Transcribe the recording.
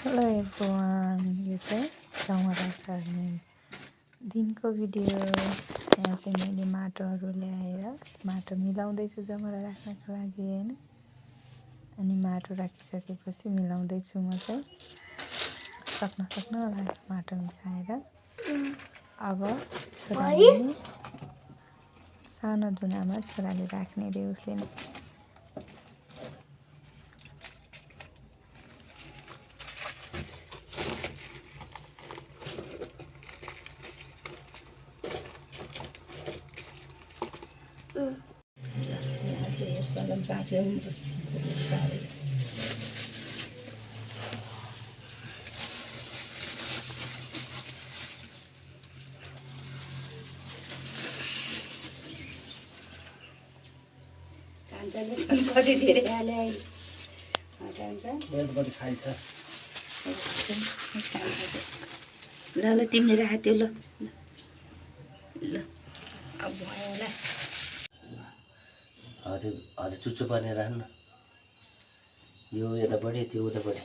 Hello everyone, यो चाहिँ जमरा छर्ने दिनको भिडियो। यहाँ चाहिँ मैले माटोहरू ल्याएर माटो मिलाउँदैछु जमरा राख्नको लागि हैन। अनि माटो राखिसकेपछि मिलाउँदैछु म चाहिँ सक्न होला माटो मिसाएर। अब छोराले सानो धुनामा छोराले राख्ने रे उसले नै। कति धेरै हाले अहिले ल ल तिमीले राख त्यो ल ल अब भयो होला। हजुर हजुर चुच्चो पारेर राख्नु। यो यतापट्टि त्यो उतापट्टि।